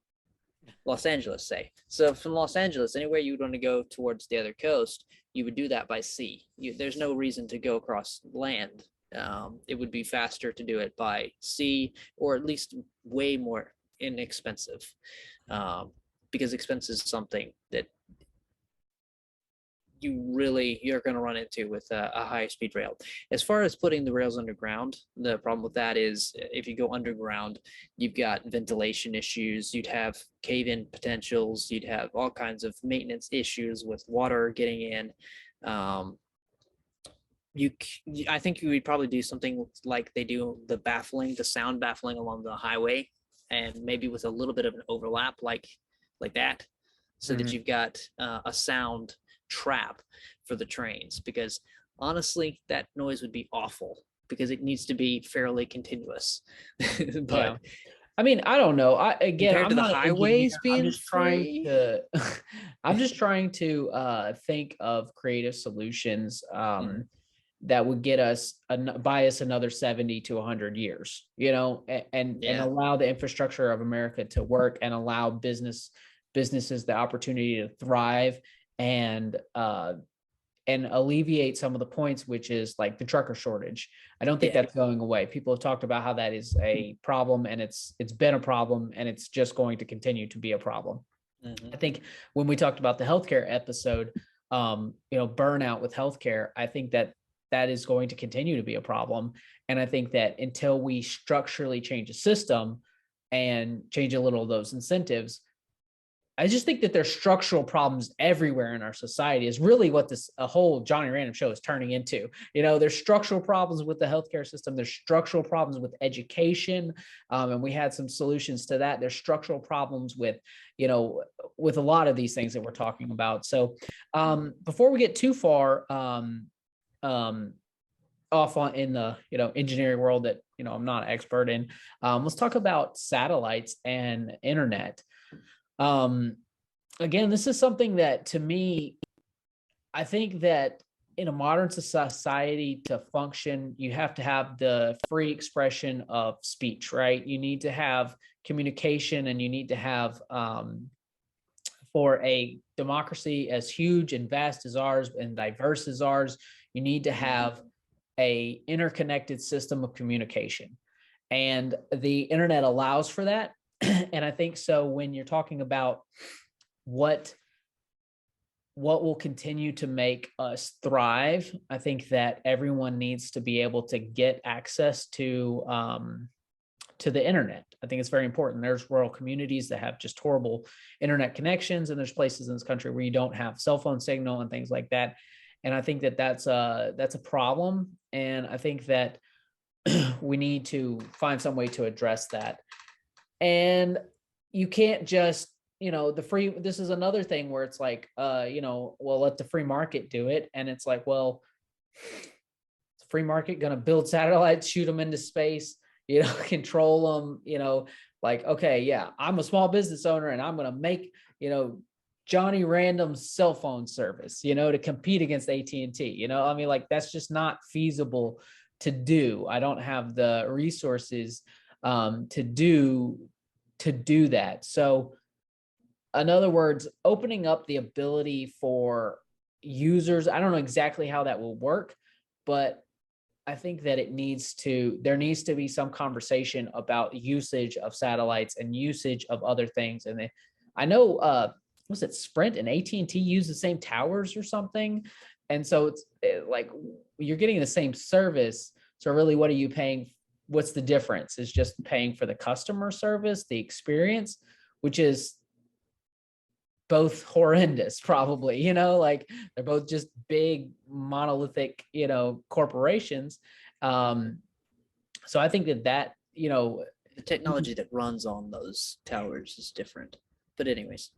Los Angeles, say. So from Los Angeles, anywhere you would want to go towards the other coast, you would do that by sea. There's no reason to go across land. It would be faster to do it by sea, or at least way more inexpensive, because expense is something that you're going to run into with a high speed rail. As far as putting the rails underground, the problem with that is if you go underground, you've got ventilation issues, you'd have cave-in potentials, you'd have all kinds of maintenance issues with water getting in. I think you would probably do something like they do the sound baffling along the highway, and maybe with a little bit of an overlap like that, so that you've got a sound trap for the trains, because honestly that noise would be awful because it needs to be fairly continuous. But I mean, I don't know. I'm not highways being I'm just trying to think of creative solutions that would get us buy us another 70 to 100 years, and allow the infrastructure of America to work, and allow businesses the opportunity to thrive, and alleviate some of the points, which is like the trucker shortage. I don't think that's going away. People have talked about how that is a problem, and it's been a problem, and it's just going to continue to be a problem. I think when we talked about the healthcare episode, burnout with healthcare, I think that is going to continue to be a problem. And I think that until we structurally change a system and change a little of those incentives, I just think that there's structural problems everywhere in our society is really what this whole Johnny Random show is turning into. There's structural problems with the healthcare system. There's structural problems with education. And we had some solutions to that. There's structural problems with a lot of these things that we're talking about. So before we get too far off in the engineering world that I'm not an expert in, let's talk about satellites and internet. Again, this is something that, to me, I think that in a modern society to function, you have to have the free expression of speech, right? You need to have communication, and you need to have, for a democracy as huge and vast as ours and diverse as ours, you need to have a interconnected system of communication. And the internet allows for that. And I think so when you're talking about what will continue to make us thrive, I think that everyone needs to be able to get access to the internet. I think it's very important. There's rural communities that have just horrible internet connections, and there's places in this country where you don't have cell phone signal and things like that. And I think that that's a problem. And I think that we need to find some way to address that. And you can't just, this is another thing where it's like, well, let the free market do it. And it's like, well, is the free market going to build satellites, shoot them into space, control them, like, okay, yeah, I'm a small business owner and I'm going to make, Johnny Random's cell phone service, to compete against AT&T, I mean, like, that's just not feasible to do. I don't have the resources to do that. So in other words, opening up the ability for users, I don't know exactly how that will work, but I think that there needs to be some conversation about usage of satellites and usage of other things. And I know, was it Sprint and AT&T use the same towers or something? And so it's like, you're getting the same service. So really, what are you paying? What's the difference? Is just paying for the customer service, the experience, which is both horrendous, probably, like they're both just big monolithic, corporations. So I think that, The technology that runs on those towers is different. But anyways.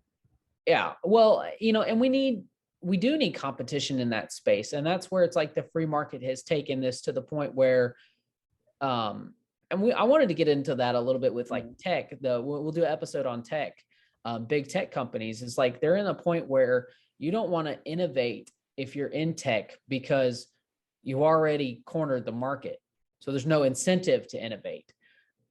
Yeah, well, and we do need competition in that space. And that's where it's like the free market has taken this to the point where, and I wanted to get into that a little bit with like tech. We'll do an episode on tech. Big tech companies, it's like they're in a point where you don't want to innovate if you're in tech because you already cornered the market. So there's no incentive to innovate.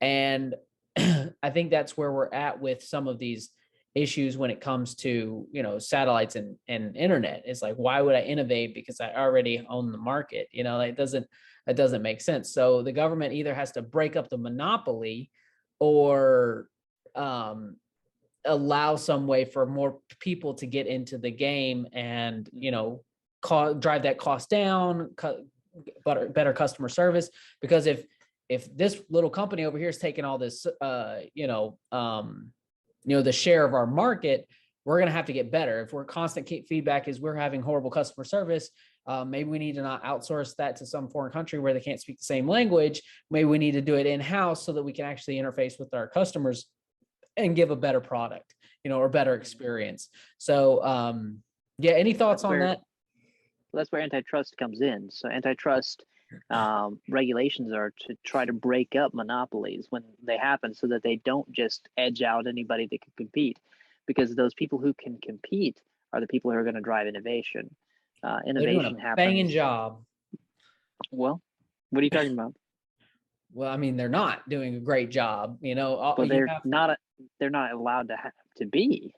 And I think that's where we're at with some of these issues when it comes to, satellites and internet. It's like, why would I innovate because I already own the market? It doesn't make sense. So the government either has to break up the monopoly or allow some way for more people to get into the game and, drive that cost down, better customer service. Because if this little company over here is taking all this, the share of our market, we're going to have to get better. If we're constant feedback is we're having horrible customer service, maybe we need to not outsource that to some foreign country where they can't speak the same language. Maybe we need to do it in-house so that we can actually interface with our customers and give a better product, or better experience. So, yeah, any thoughts on that? That's where antitrust comes in. So antitrust regulations are to try to break up monopolies when they happen so that they don't just edge out anybody that can compete, because those people who can compete are the people who are going to drive innovation. Innovation happens. Banging job. Well, what are you talking about? Well, I mean, they're not doing a great job, but they're not allowed to be.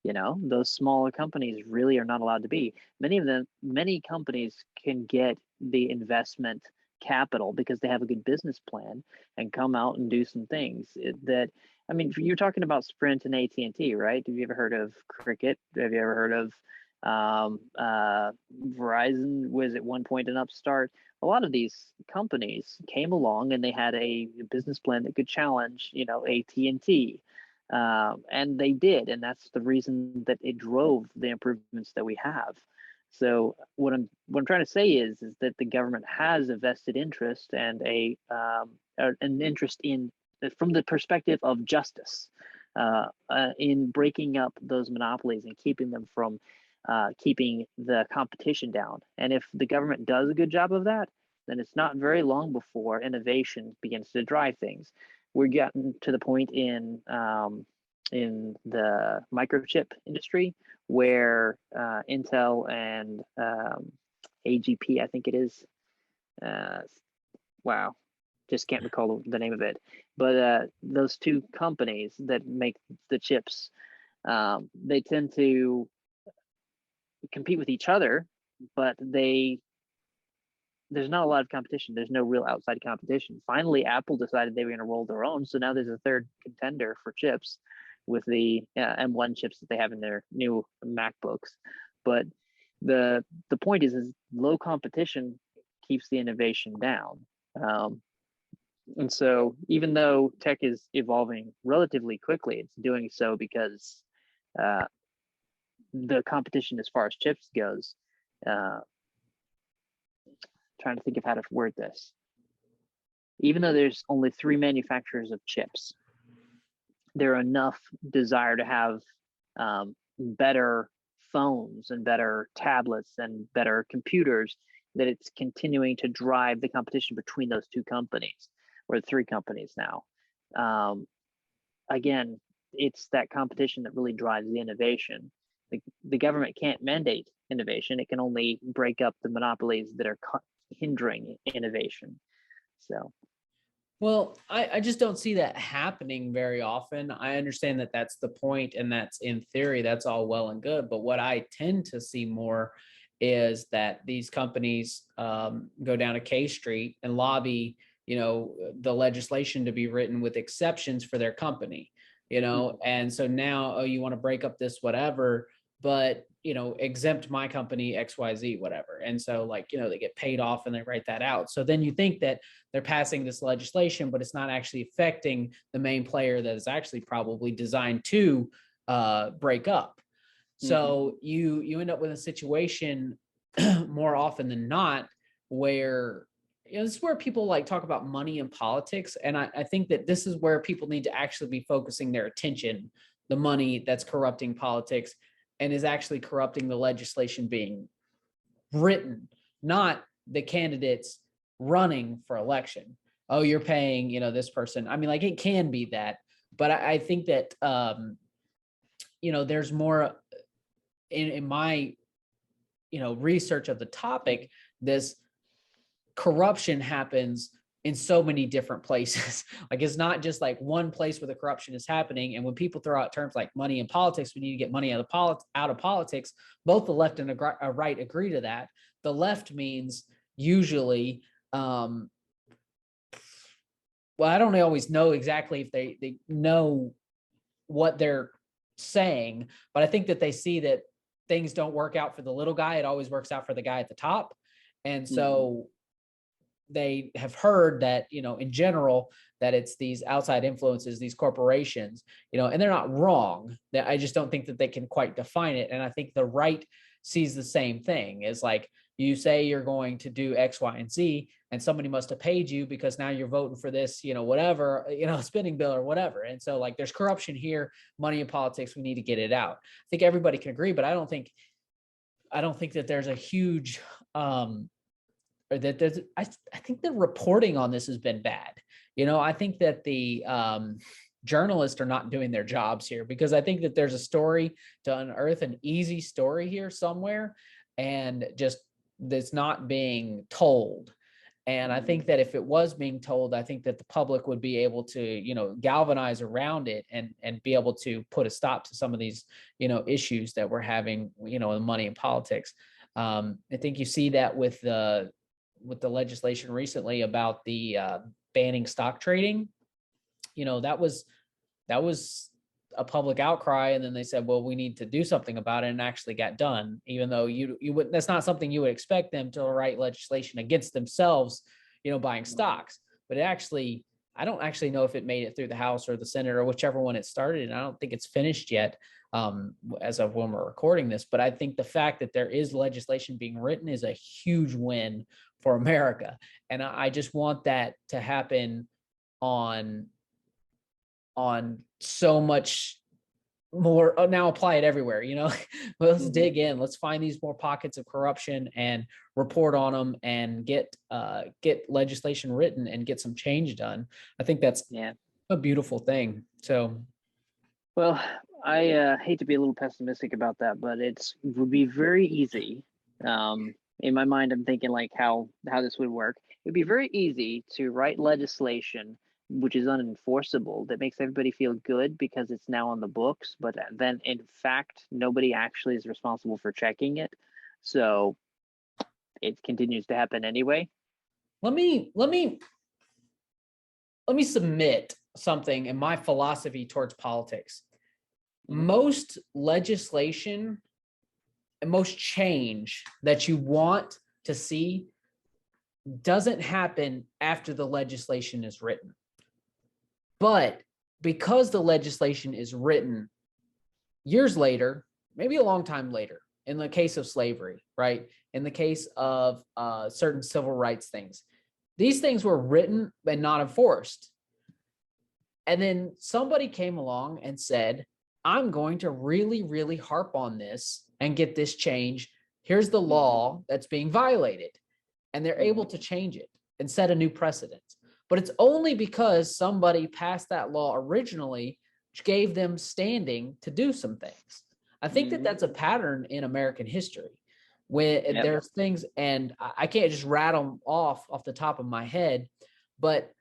Those smaller companies really are not allowed to be. Many companies can get the investment capital because they have a good business plan and come out and do some things you're talking about Sprint and AT&T, right? Have you ever heard of Cricket? Have you ever heard of Verizon? Was at one point an upstart. A lot of these companies came along and they had a business plan that could challenge, AT&T. And they did, and that's the reason that it drove the improvements that we have. So what I'm trying to say is that the government has a vested interest and an interest in, from the perspective of justice, in breaking up those monopolies and keeping them from keeping the competition down. And if the government does a good job of that, then it's not very long before innovation begins to drive things. We're getting to the point in the microchip industry where Intel and AGP, I think it is, wow, just can't recall the name of it, but those two companies that make the chips, they tend to compete with each other, but there's not a lot of competition. There's no real outside competition. Finally, Apple decided they were going to roll their own. So now there's a third contender for chips with the M1 chips that they have in their new MacBooks. But the point is low competition keeps the innovation down. And so even though tech is evolving relatively quickly, it's doing so because the competition as far as chips goes trying to think of how to word this. Even though there's only 3 manufacturers of chips, there are enough desire to have better phones and better tablets and better computers that it's continuing to drive the competition between those 2 companies, or 3 companies now. Again, it's that competition that really drives the innovation. The government can't mandate innovation. It can only break up the monopolies that are hindering innovation. So, well, I just don't see that happening very often. I understand that that's the point, and that's in theory, that's all well and good. But what I tend to see more is that these companies go down to K Street and lobby, the legislation to be written with exceptions for their company, and so now, oh, you want to break up this whatever, but exempt my company XYZ whatever. And so they get paid off and they write that out. So then you think that they're passing this legislation, but it's not actually affecting the main player that is actually probably designed to break up. So you end up with a situation more often than not where this is where people talk about money and politics. And I think that this is where people need to actually be focusing their attention, the money that's corrupting politics and is actually corrupting the legislation being written, not the candidates running for election. Oh, you're paying, this person. I mean, it can be that, but I think that, there's more in my, research of the topic, this corruption happens in so many different places. It's not just one place where the corruption is happening. And when people throw out terms like money in politics, we need to get money out of politics. Both the left and the right agree to that. The left means usually, well, I don't always know exactly if they know what they're saying, but I think that they see that things don't work out for the little guy. It always works out for the guy at the top. And so they have heard that, in general, that it's these outside influences, these corporations, and they're not wrong. That I just don't think that they can quite define it. And I think the right sees the same thing. Is you say you're going to do X, Y, and Z, and somebody must have paid you because now you're voting for this, whatever, spending bill or whatever. And so there's corruption here, money in politics, we need to get it out. I think everybody can agree, but I don't think that there's a huge, or that there's, I think the reporting on this has been bad. I think that the journalists are not doing their jobs here, because I think that there's a story to unearth, an easy story here somewhere, and just that's not being told. And I think that if it was being told, I think that the public would be able to, galvanize around it and be able to put a stop to some of these, issues that we're having, in money and politics. I think you see that with the legislation recently about the banning stock trading. That was a public outcry, and then they said, well, we need to do something about it, and actually got done, even though you would, that's not something you would expect them to write legislation against themselves, buying stocks. But I don't actually know if it made it through the House or the Senate or whichever one it started, and I don't think it's finished yet, as of when we're recording this. But I think the fact that there is legislation being written is a huge win for America, and I just want that to happen on so much more. Now apply it everywhere, let's dig in, let's find these more pockets of corruption and report on them, and get legislation written and get some change done. I think that's a beautiful thing. So, well, I hate to be a little pessimistic about that, but it would be very easy. In my mind, I'm thinking how this would work. It'd be very easy to write legislation which is unenforceable, that makes everybody feel good because it's now on the books, but then in fact nobody actually is responsible for checking it, so it continues to happen anyway. Let me submit something in my philosophy towards politics. Most legislation and most change that you want to see doesn't happen after the legislation is written. But because the legislation is written years later, maybe a long time later, in the case of slavery, right? in the case of certain civil rights things. These things were written and not enforced. And then somebody came along and said, I'm going to really, really harp on this and get this change. Here's the law that's being violated. And they're able to change it and set a new precedent. But it's only because somebody passed that law originally, which gave them standing to do some things. I think that that's a pattern in American history when there's things, and I can't just rattle them off the top of my head, but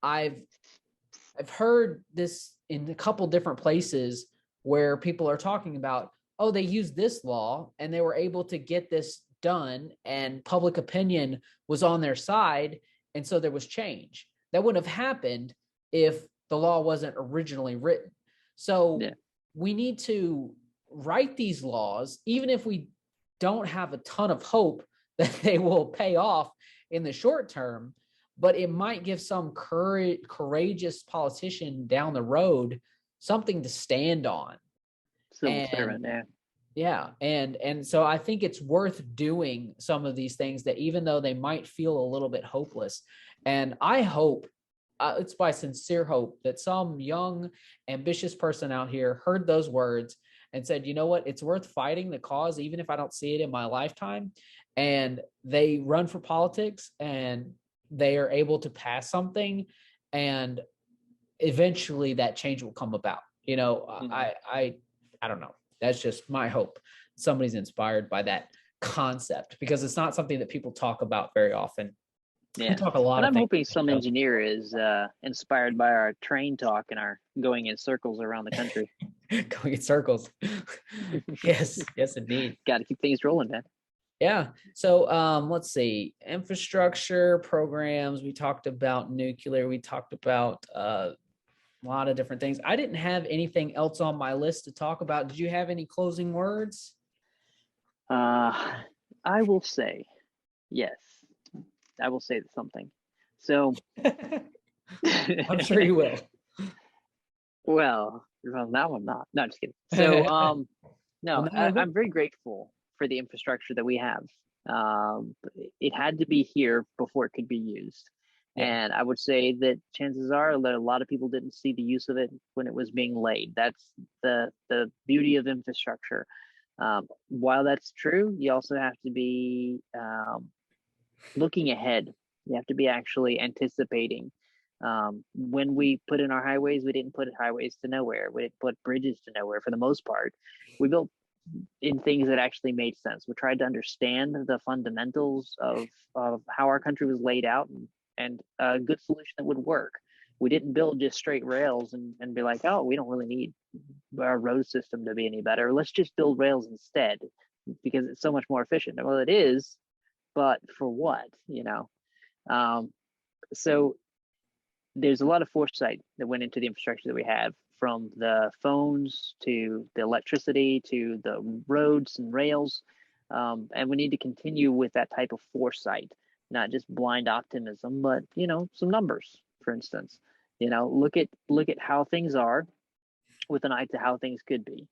I've heard this in a couple different places where people are talking about, oh, they used this law and they were able to get this done and public opinion was on their side. And so there was change. That wouldn't have happened if the law wasn't originally written. So we need to write these laws, even if we don't have a ton of hope that they will pay off in the short term, but it might give some courageous politician down the road something to stand on. Civil servant, yeah. And so I think it's worth doing some of these things that even though they might feel a little bit hopeless. And I hope, it's by sincere hope, that some young, ambitious person out here heard those words and said, you know what, it's worth fighting the cause, even if I don't see it in my lifetime. And they run for politics and they are able to pass something, and eventually that change will come about. You know, I don't know. That's just my hope. Somebody's inspired by that concept, because it's not something that people talk about very often. Yeah, we talk a lot. And I'm hoping some engineer is inspired by our train talk and our going in circles around the country. Going in circles. Yes, indeed. Got to keep things rolling, man. Yeah. So let's see. Infrastructure programs. We talked about nuclear. We talked about a lot of different things. I didn't have anything else on my list to talk about. Did you have any closing words? I will say, yes. I will say something. So I'm sure you will. Well, now I'm not. No, I'm just kidding. So no, I'm very grateful for the infrastructure that we have. It had to be here before it could be used. And I would say that chances are that a lot of people didn't see the use of it when it was being laid. That's the beauty of infrastructure. While that's true, you also have to be looking ahead. You have to be actually anticipating. When we put in our highways, we didn't put highways to nowhere. We didn't put bridges to nowhere for the most part. We built in things that actually made sense. We tried to understand the fundamentals of how our country was laid out, and a good solution that would work. We didn't build just straight rails and be like, oh, we don't really need our road system to be any better. Let's just build rails instead because it's so much more efficient. Well, it is, but for what, you know? So there's a lot of foresight that went into the infrastructure that we have, from the phones to the electricity to the roads and rails. And we need to continue with that type of foresight, not just blind optimism, but, you know, some numbers, for instance. You know, look at how things are with an eye to how things could be.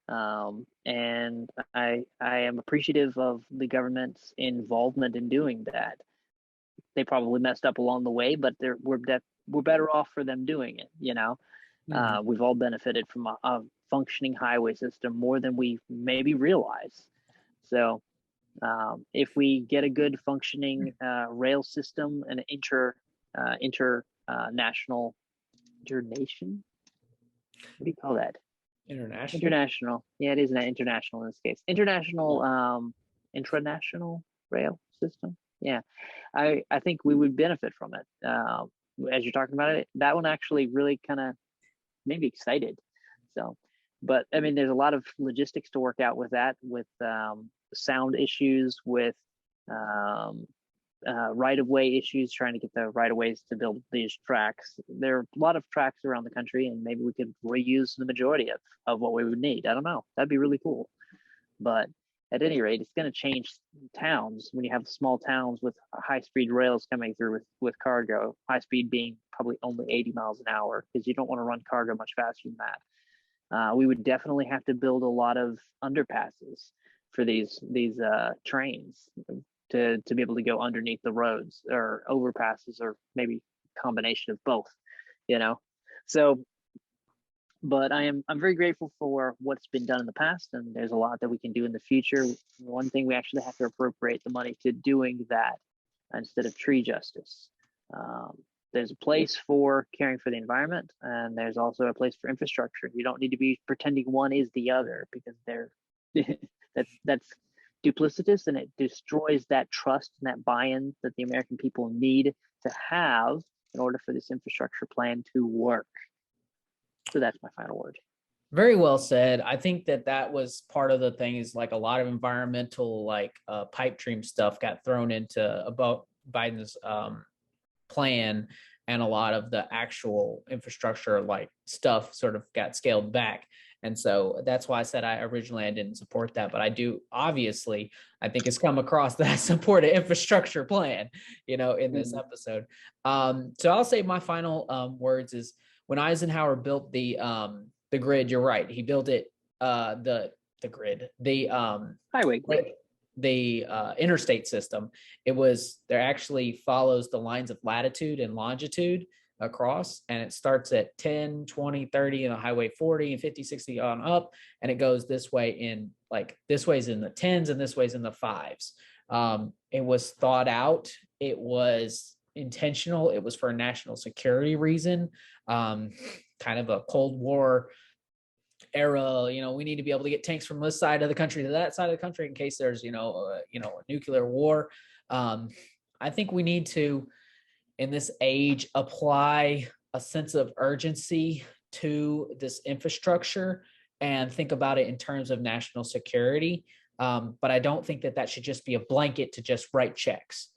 And I am appreciative of the government's involvement in doing that. They probably messed up along the way, but we're better off for them doing it. You know, we've all benefited from a functioning highway system more than we maybe realize. So if we get a good functioning rail international, what do you call that? International. Yeah, it is not international in this case. International, intranational rail system. Yeah, I think we would benefit from it. As you're talking about it, that one actually really kind of made me excited. So, but I mean, there's a lot of logistics to work out with that, with sound issues, with right-of-way issues, trying to get the right-of-ways to build these tracks. There are a lot of tracks around the country, and maybe we could reuse the majority of what we would need. I don't know. That'd be really cool. But at any rate, it's going to change towns when you have small towns with high-speed rails coming through with cargo, high speed being probably only 80 miles an hour, because you don't want to run cargo much faster than that. We would definitely have to build a lot of underpasses for these trains to be able to go underneath the roads or overpasses, or maybe combination of both, you know. So, but I'm very grateful for what's been done in the past, and there's a lot that we can do in the future. One thing, we actually have to appropriate the money to doing that instead of tree justice. There's a place for caring for the environment, and there's also a place for infrastructure. You don't need to be pretending one is the other, because they're that's duplicitous, and it destroys that trust and that buy-in that the American people need to have in order for this infrastructure plan to work. So that's my final word. Very well said. I think that was part of the thing, is like a lot of environmental pipe dream stuff got thrown into about Biden's plan, and a lot of the actual infrastructure stuff sort of got scaled back. And so that's why I said I didn't support that, but I do, obviously, I think it's come across that I support an infrastructure plan, in this episode. So I'll say my final words is, when Eisenhower built the grid, you're right. He built it, the grid, the highway grid, the interstate system. There actually follows the lines of latitude and longitude across, and it starts at 10, 20, 30 in the highway 40 and 50, 60 on up. And it goes this way this way's in the 10s and this way's in the 5s. It was thought out. It was intentional. It was for a national security reason, kind of a Cold War era. We need to be able to get tanks from this side of the country to that side of the country in case there's a nuclear war. I think we need to, in this age, apply a sense of urgency to this infrastructure and think about it in terms of national security. But I don't think that should just be a blanket to just write checks,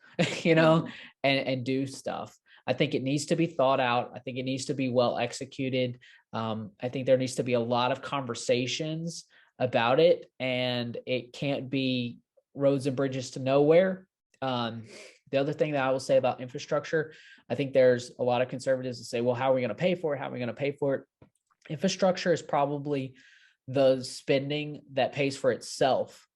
and do stuff. I think it needs to be thought out. I think it needs to be well executed. I think there needs to be a lot of conversations about it, and it can't be roads and bridges to nowhere. The other thing that I will say about infrastructure, I think there's a lot of conservatives that say, well, how are we going to pay for it? How are we going to pay for it? Infrastructure is probably the spending that pays for itself.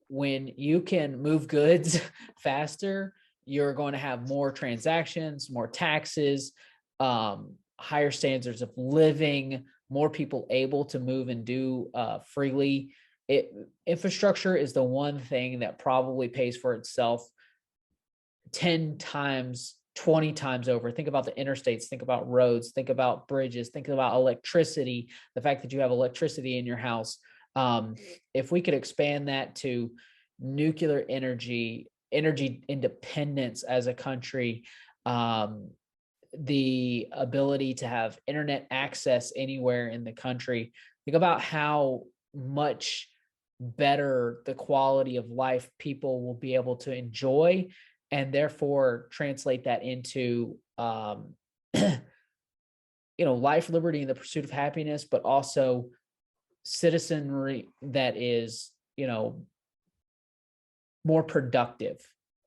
When you can move goods faster, you're going to have more transactions, more taxes, higher standards of living, more people able to move and do freely. Infrastructure is the one thing that probably pays for itself 10 times, 20 times over. Think about the interstates, think about roads, think about bridges, think about electricity, the fact that you have electricity in your house. If we could expand that to nuclear energy independence as a country, the ability to have internet access anywhere in the country, think about how much better the quality of life people will be able to enjoy, and therefore translate that into life, liberty, and the pursuit of happiness, but also citizenry that is more productive,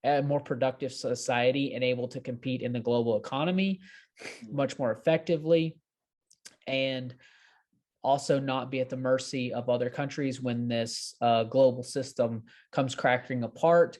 a more productive society, and able to compete in the global economy much more effectively, and also not be at the mercy of other countries when this global system comes cracking apart,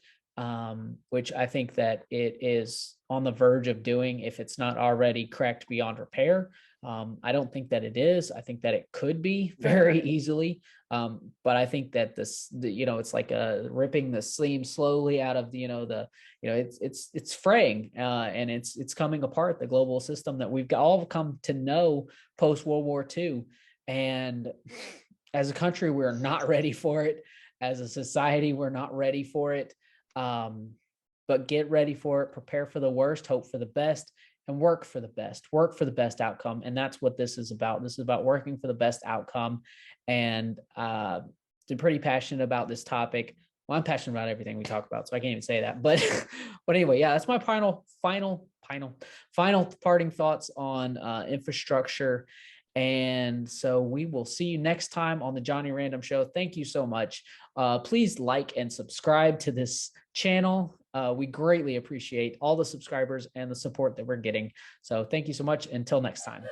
which I think that it is on the verge of doing, if it's not already cracked beyond repair. I don't think that it is. I think that it could be very easily. But I think that it's like ripping the seam slowly out of it's fraying, and it's coming apart, the global system that we've all come to know post World War II. And as a country, we're not ready for it. As a society, we're not ready for it. But get ready for it, prepare for the worst, hope for the best, and work for the best outcome. And that's what this is about. This is about working for the best outcome. And I'm pretty passionate about this topic. Well, I'm passionate about everything we talk about, so I can't even say that. But anyway, yeah, that's my final parting thoughts on infrastructure. And so we will see you next time on the Johnny Random Show. Thank you so much. Please like and subscribe to this channel. We greatly appreciate all the subscribers and the support that we're getting. So thank you so much. Until next time.